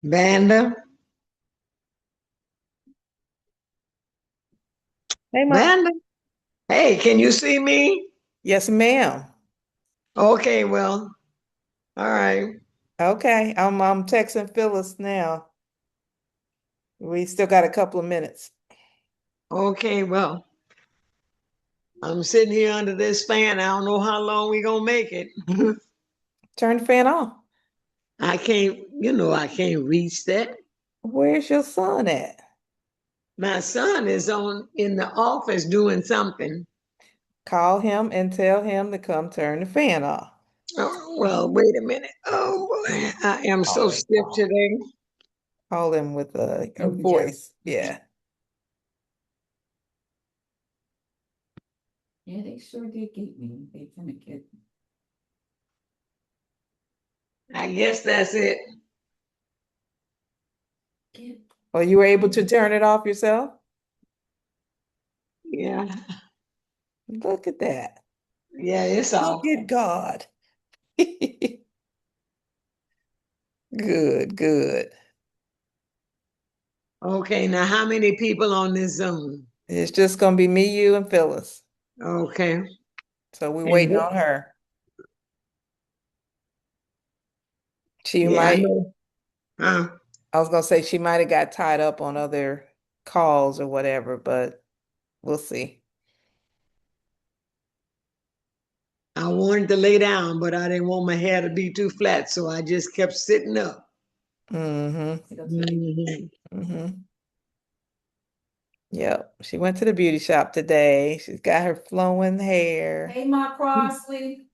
Vanda, Hey, Mom. Vanda. Hey, can you see me? Yes, ma'am. Okay, well, all right. Okay, I'm texting Phyllis now. We still got a couple of minutes. Okay, well, I'm sitting here under this fan. I don't know how long we gonna make it. Turn the fan on. I can't reach that. Where's your son at? My son is on in the office doing something. Call him and tell him to come turn the fan off. Oh, well, wait a minute. Oh boy, I am so stiff today. Call him with a voice. Yeah. Yeah, they sure did get me. They kind of get I guess that's it. get. Oh, you were able to turn it off yourself? Yeah, Look at that. yeah, it's Look off. at God. Good, good. Okay, now how many people on this Zoom? It's just gonna be me, you, and Phyllis. Okay, So we're and waiting on her. She yeah, I might know. Huh? I was gonna say she might have got tied up on other calls or whatever, but we'll see. I wanted to lay down, but I didn't want my hair to be too flat, so I just kept sitting up. Mm-hmm. Mhm. Mm-hmm. Yep. She went to the beauty shop today. She's got her flowing hair. Hey, my Crossley.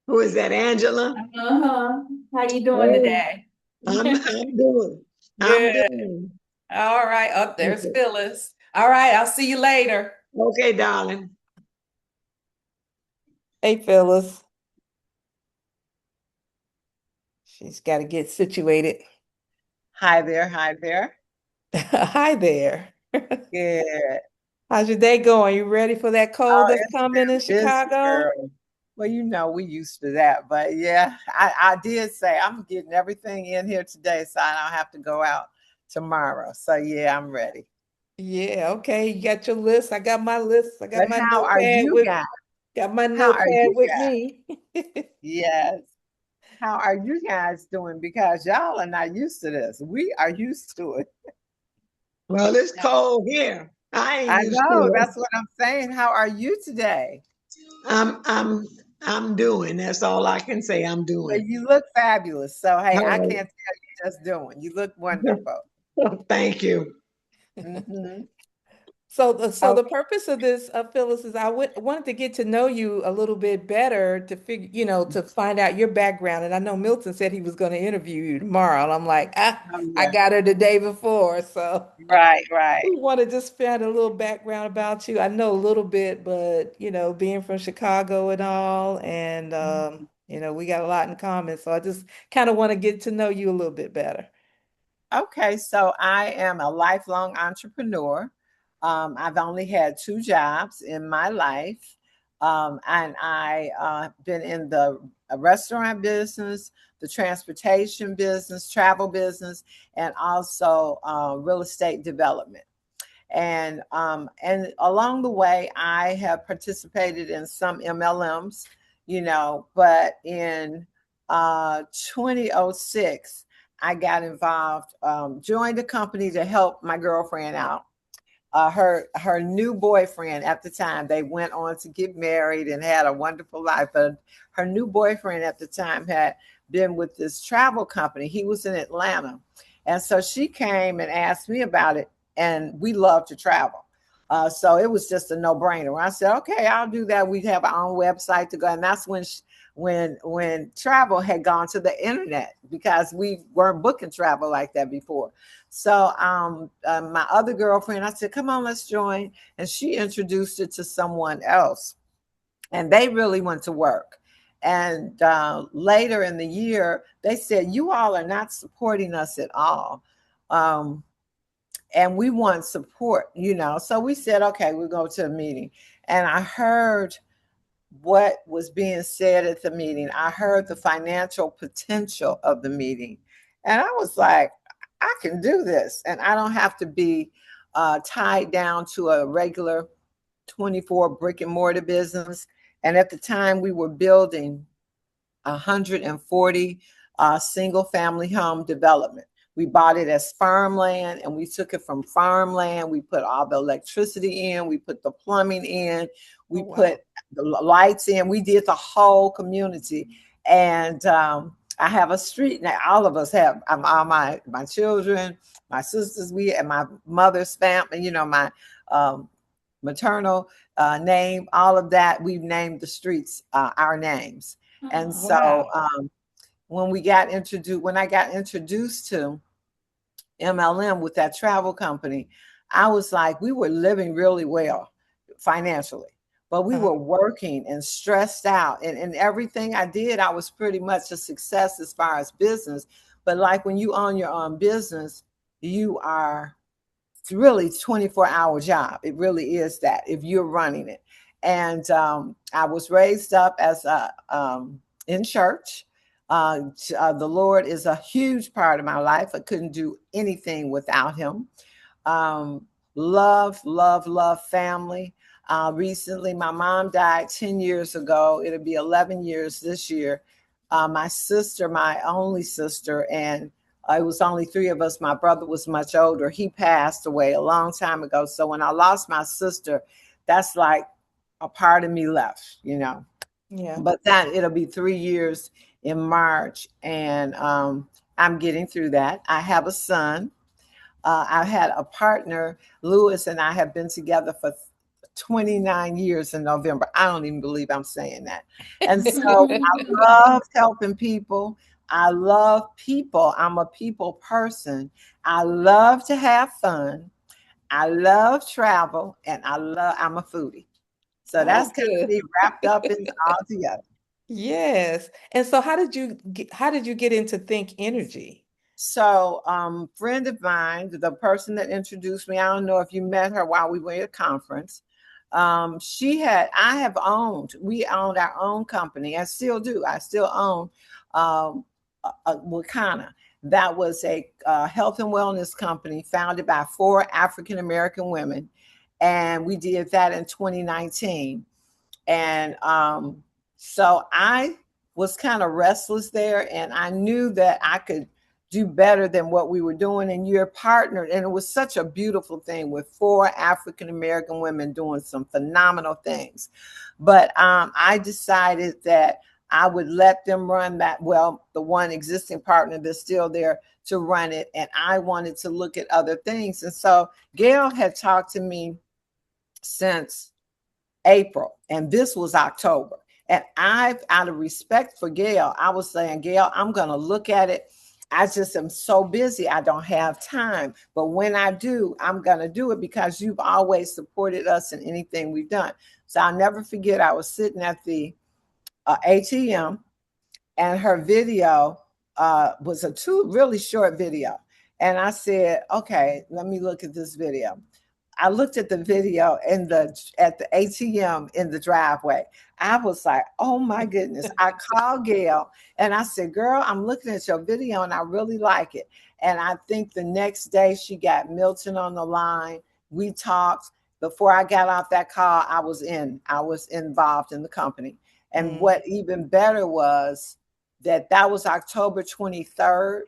Who is that, Angela? Uh-huh. How you doing Hey, today? I'm doing. I'm Good. doing. All right. Up there's Okay, Phyllis. All right. I'll see you later. okay, darling. Hey, Phyllis. She's got to get situated. Hi there, hi there. Hi there. Good. How's your day going? You ready for that cold Oh, that's it's coming in been busy, Chicago? girl. Well, we used to that, but yeah, I did say I'm getting everything in here today, so I don't have to go out tomorrow. So yeah, I'm ready. Yeah, okay. You got your list. I got my list. I got But my how are notepad you with guys? got my How are notepad you with guys? me. Yes. How are you guys doing? Because y'all are not used to this. We are used to it. Well, it's cold here. I ain't I used to know. it. That's what I'm saying. How are you today? I'm I'm I'm doing. That's all I can say. I'm Well, doing. you look fabulous. So hey, I All can't tell you just doing. You look wonderful. right. Thank you. Hmm. So the purpose of this, Phyllis, is wanted to get to know you a little bit better to to find out your background. And I know Milton said he was going to interview you tomorrow, and I'm like, Oh I yeah. got her the day before, so Right, right. we want to just find a little background about you. I know a little bit, but being from Chicago and all, and we got a lot in common. So I just kind of want to get to know you a little bit better. Okay, so I am a lifelong entrepreneur. I've only had two jobs in my life, and been in the restaurant business, the transportation business, travel business, and also real estate development. And along the way, I have participated in some MLMs, but in 2006, I got involved, joined a company to help my girlfriend out. Her new boyfriend at the time, they went on to get married and had a wonderful life. But her new boyfriend at the time had been with this travel company. He was in Atlanta, and so she came and asked me about it. And we love to travel. So it was just a no-brainer. I said, okay, I'll do that. We have our own website to go. And that's when travel had gone to the internet, because we weren't booking travel like that before. So my other girlfriend, I said, come on, let's join. And she introduced it to someone else. And they really went to work. And later in the year, they said, you all are not supporting us at all. And we want support. So we said, okay, we'll go to a meeting. And I heard what was being said at the meeting. I heard the financial potential of the meeting. And I was like, I can do this, and I don't have to be tied down to a regular 24 brick and mortar business. And at the time, we were building 140 single family home development. We bought it as farmland, and we took it from farmland. We put all the electricity in, we put the plumbing in, we put the lights in. We did the whole community. And I have a street now. All of us have. All my children, my sisters, we and my mother's family. You know, my maternal name, all of that. We've named the streets our names. And so when I got introduced to MLM with that travel company, I was like, we were living really well financially, but we were working and stressed out. And everything I did, I was pretty much a success as far as business. But like when you own your own business, you are really 24-hour job. It really is that if you're running it. And I was raised up as in church. The Lord is a huge part of my life. I couldn't do anything without him. Love family. Recently, my mom died 10 years ago. It'll be 11 years this year. My sister, my only sister, and it was only 3 of us. My brother was much older. He passed away a long time ago. So when I lost my sister, that's like a part of me left, you know. Yeah. But it'll be 3 years in March, and I'm getting through that. I have a son. I had a partner, Lewis, and I have been together for 29 years in November. I don't even believe I'm saying that. And so I love helping people. I love people. I'm a people person. I love to have fun. I love travel, and I'm a foodie. So that's kind of me wrapped up in all together. Yes. And so how did you get into Think Energy? So friend of mine, the person that introduced me, I don't know if you met her while we were at a conference. We owned our own company. I still do. I still own Wakanna. That was a health and wellness company founded by 4 African-American women. And we did that in 2019. And so I was kind of restless there, and I knew that I could do better than what we were doing. And you're partnered. And it was such a beautiful thing with 4 African-American women doing some phenomenal things. But I decided that I would let them run that. Well, the one existing partner that's still there to run it. And I wanted to look at other things. And so Gail had talked to me since April, and this was October. And out of respect for Gail, I was saying, Gail, I'm going to look at it. I just am so busy. I don't have time. But when I do, I'm going to do it because you've always supported us in anything we've done. So I'll never forget, I was sitting at the ATM, and her video was a really short video. And I said, okay, let me look at this video. I looked at the video at the ATM in the driveway. I was like, oh my goodness. I called Gail and I said, girl, I'm looking at your video and I really like it. And I think the next day she got Milton on the line. We talked. Before I got off that call, I was involved in the company. And what even better was that was October 23rd.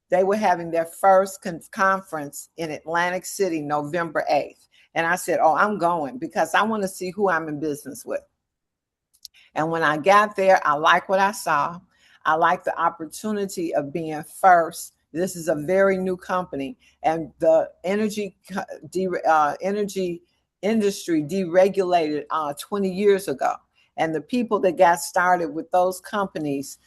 They were having their first conference in Atlantic City, November 8th. And I said, oh, I'm going because I want to see who I'm in business with. And when I got there, I liked what I saw. I liked the opportunity of being first. This is a very new company, and the energy industry deregulated 20 years ago. And the people that got started with those companies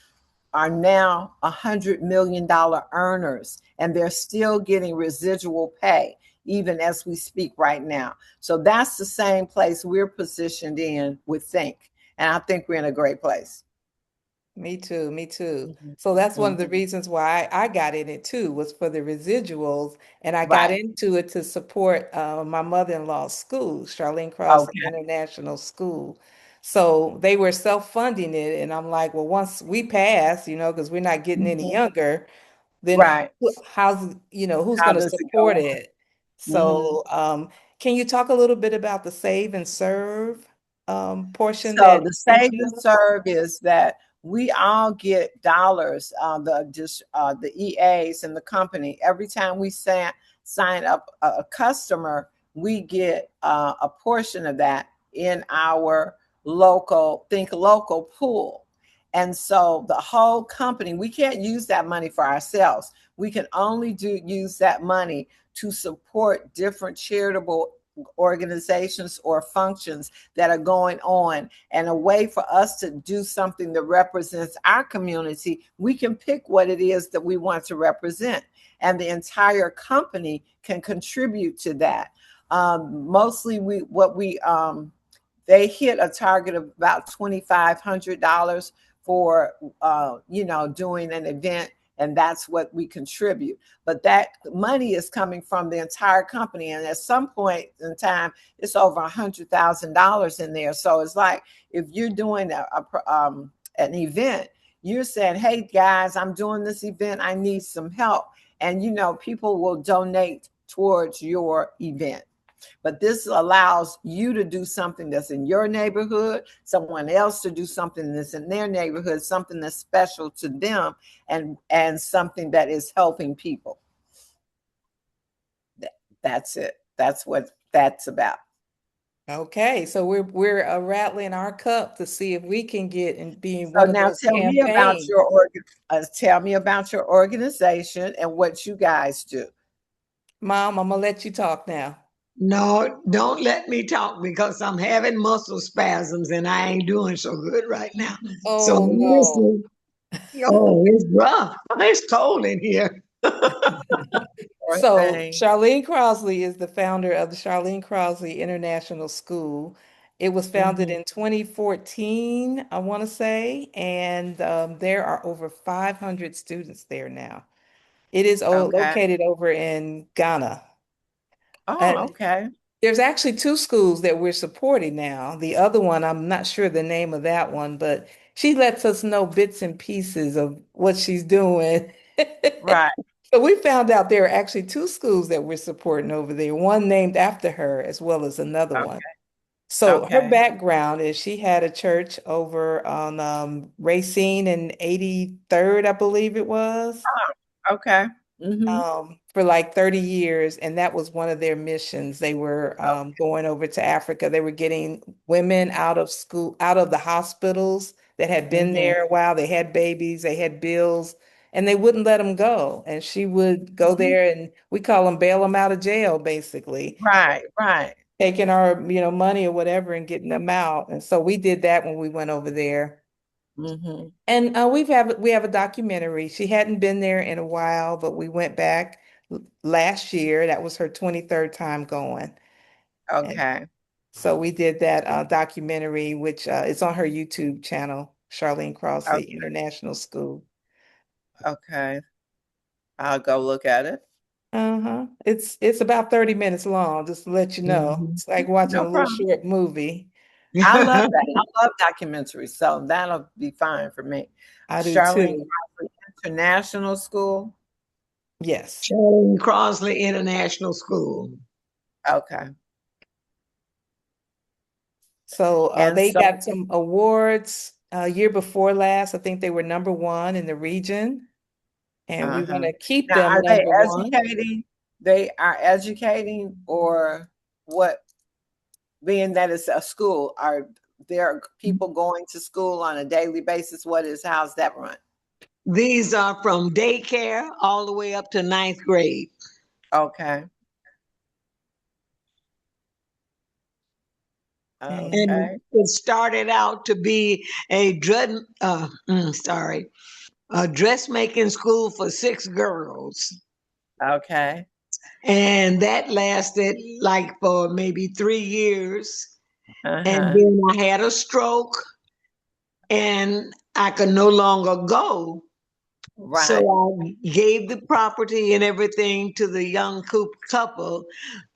are now $100 million earners, and they're still getting residual pay even as we speak right now. So that's the same place we're positioned in with Think. And I think we're in a great place. Me too. So that's one of the reasons why I got in it too, was for the residuals. And I got into it to support my mother-in-law's school, Charlene Crossley International School. So they were self-funding it. And I'm like, well, once we pass, because we're not getting any younger, then Right. how's, who's How going to does it support go? it? Mhm. So, can you talk a little bit about the Save and Serve portion So that the you save and do? serve is that we all get dollars, the EAs and the company. Every time we sign up a customer, we get a portion of that in our think local pool. And so the whole company, we can't use that money for ourselves. We can only use that money to support different charitable organizations or functions that are going on. And a way for us to do something that represents our community, we can pick what it is that we want to represent, and the entire company can contribute to that. Mostly they hit a target of about $2,500 for doing an event, and that's what we contribute. But that money is coming from the entire company, and at some point in time, it's over $100,000 in there. So it's like if you're doing an event, you're saying, "Hey guys, I'm doing this event. I need some help," and people will donate towards your event. But this allows you to do something that's in your neighborhood, someone else to do something that's in their neighborhood, something that's special to them, and something that is helping people. That's it. That's what that's about. Okay, so we're rattling our cup to see if we can get and be in So one of now those campaigns. tell me about your organization and what you guys do. Mom, I'm gonna let you talk now. No, don't let me talk because I'm having muscle spasms and I ain't doing so good right now. So Oh I'm no. listening. Oh, it's rough. It's cold in here. Or So thing. Charlene Crossley is the founder of the Charlene Crossley International School. It was founded Mhm. in 2014, I want to say, and there are over 500 students there now. It is Okay. located over in Ghana. Oh, And okay. there's actually two schools that we're supporting now. The other one, I'm not sure the name of that one, but she lets us know bits and pieces of what she's doing. Right. So we found out there are actually two schools that we're supporting over there, one named after her as well as another one. So her Okay. background is she had a church over on Racine and 83rd, I believe it was, Okay. Mm-hmm. for like 30 years. And that was one of their missions. They were going over to Africa. They were getting women out of school, out of the hospitals that had been Mm-hmm. there a while. They had babies, they had bills, and they wouldn't let them go. And she would go there and we call them bail them out of jail, basically, Right. Right. taking our, money or whatever and getting them out. And so we did that when we went over there. Mm-hmm. And we have a documentary. She hadn't been there in a while, but we went back last year. That was her 23rd time going. And Okay. so we did that documentary, which is on her YouTube channel, Charlene Okay. Crossley International School. Okay. I'll go look at it. Uh-huh. It's about 30 minutes long, just to let you know. Mhm. It's like watching No a little problem. short movie. I love that. I love documentaries, so that'll be fine for me. I do Charlene too. Crossley International School. Yes. Charlene Crossley International School. Okay. So And they so, got some awards year before last. I think they were number one in the region, and we want uh-huh. to keep Now, them are they number one. educating? They are educating, or what? Being that it's a school, are there people going to school on a daily basis? How's that run? These are from daycare all the way up to ninth grade. Okay. And And Okay. it started out to be a dressmaking school for 6 girls. Okay. And that lasted like for maybe 3 years. And Uh-huh. then I had a stroke and I could no longer go. So Right. I gave the property and everything to the young couple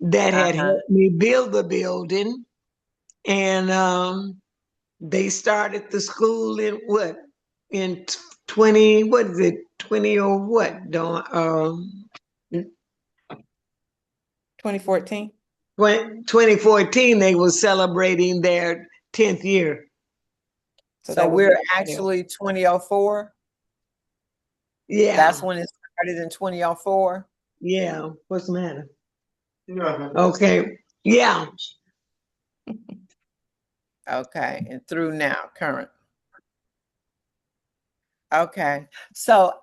that had Uh-huh. helped me build the building. And they started the school in 20, what is it, 20 or what, Dawn? 2014. 2014, they were celebrating their 10th year. So So that was we're it. actually 2004. Yeah, That's when it started in 2004. yeah. What's the matter? Okay, yeah. Okay, and through now, current. Okay, so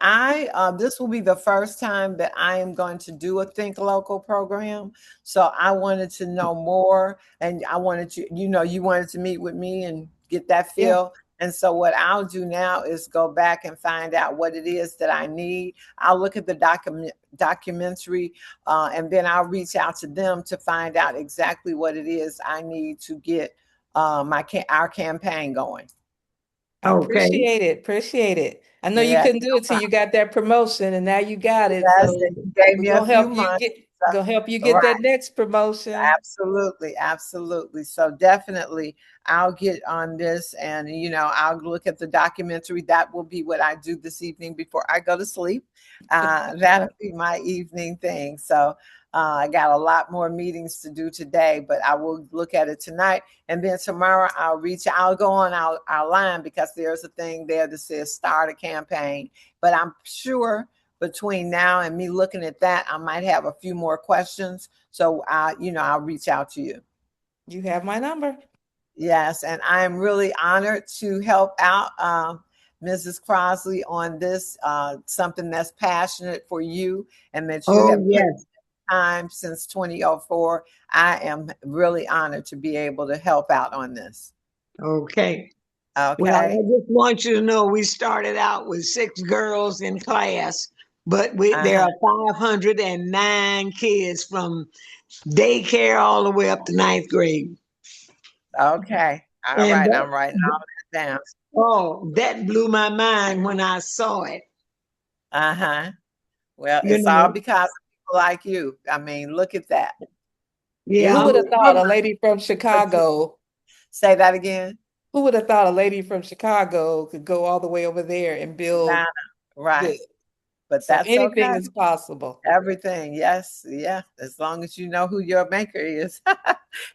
this will be the first time that I am going to do a Think Local program. So I wanted to know more, and I wanted to, you wanted to meet with me and get that feel. And so what I'll do now is go back and find out what it is that I need. I'll look at the documentary, and then I'll reach out to them to find out exactly what it is I need to get our campaign going. I Okay. appreciate it. I know you Yeah, couldn't do it till you got that promotion, and now you got it. Yes, So and you gave me we're a gonna few help you months. get So- gonna help you get that next promotion. Absolutely, absolutely. So definitely I'll get on this, and I'll look at the documentary. That will be what I do this evening before I go to sleep. That'll be my evening thing. So I got a lot more meetings to do today, but I will look at it tonight. And then tomorrow I'll go on our line, because there's a thing there that says start a campaign. But I'm sure between now and me looking at that, I might have a few more questions. So I'll reach out to you. You have my number. Yes, and I'm really honored to help out Mrs. Crossley on this, something that's passionate for you, and that you have put time since 2004. I am really honored to be able to help out on this. Okay. Okay. Well, I just want you to know we started out with 6 girls in class, but there are 509 kids from daycare all the way up to 9th grade. Okay. All And right. I'm writing all that down. Oh, that blew my mind when I saw it. Well, You it's know. all because of people like you. I mean, look at that. Yeah. Who would have thought a lady from Chicago? Say that again. Who would have thought a lady from Chicago could go all the way over there and build Right. good? But So that's anything okay. is possible. Everything. Yes. Yeah. As long as you know who your maker is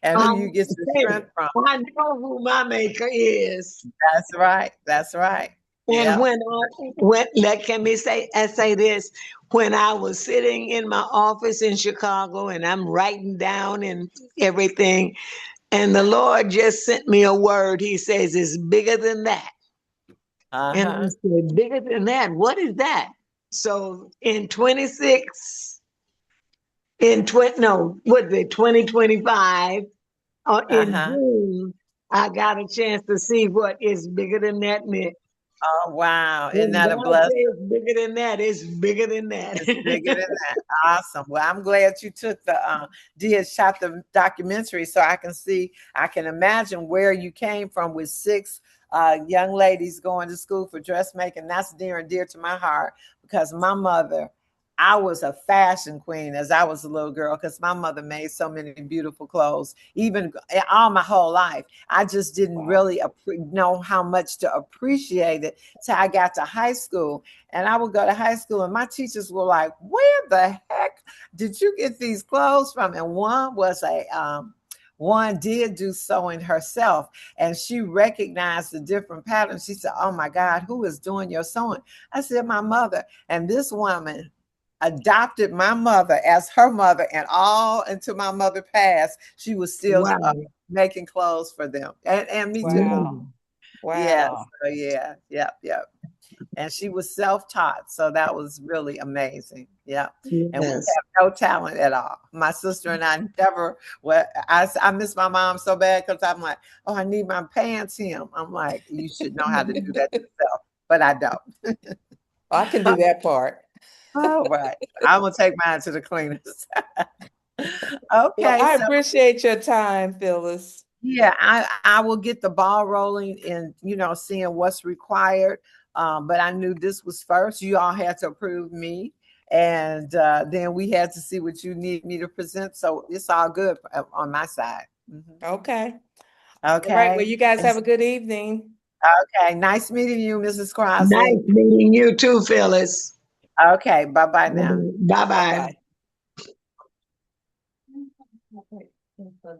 and who you get your strength from. I know who my maker is. That's right. That's right. And I say this, when I was sitting in my office in Chicago and I'm writing down and everything, and the Lord just sent me a word. He says, it's bigger than that. And I said, bigger than that? What is that? So in 2025, in June, I got a chance to see what is bigger than that meant. Oh, wow. Isn't When that a God blessing? says bigger than that, it's bigger than that. It's bigger than that. Awesome. Well, I'm glad you took shot the documentary, so I can imagine where you came from with 6 young ladies going to school for dressmaking. That's near and dear to my heart, because my mother, I was a fashion queen as I was a little girl, because my mother made so many beautiful clothes, even all my whole life. I just didn't really know how much to appreciate it till I got to high school. And I would go to high school and my teachers were like, where the heck did you get these clothes from? And one did do sewing herself, and she recognized the different patterns. She said, oh my God, who is doing your sewing? I said, my mother. And this woman adopted my mother as her mother, and all until my mother passed, she was still making clothes for them, and me too. Wow. Yeah, so yep. And she was self-taught, so that was really amazing. Yeah. And we have no talent at all. My sister and I never. Well, I miss my mom so bad, because I'm like, oh, I need my pants hem. I'm like, you should know how to do that yourself, but I don't. I can do that part. All right. I'm going to take mine to the cleaners. Okay. Well, I appreciate your time, Phyllis. Yeah, I will get the ball rolling in, seeing what's required. But I knew this was first. You all had to approve me. And then we had to see what you need me to present. So it's all good on my side. Okay. Okay. All right. Well, you guys have a good evening. Okay, nice meeting you, Mrs. Crossley. Nice meeting you too, Phyllis. Okay, bye-bye now. Bye bye. Bye-bye.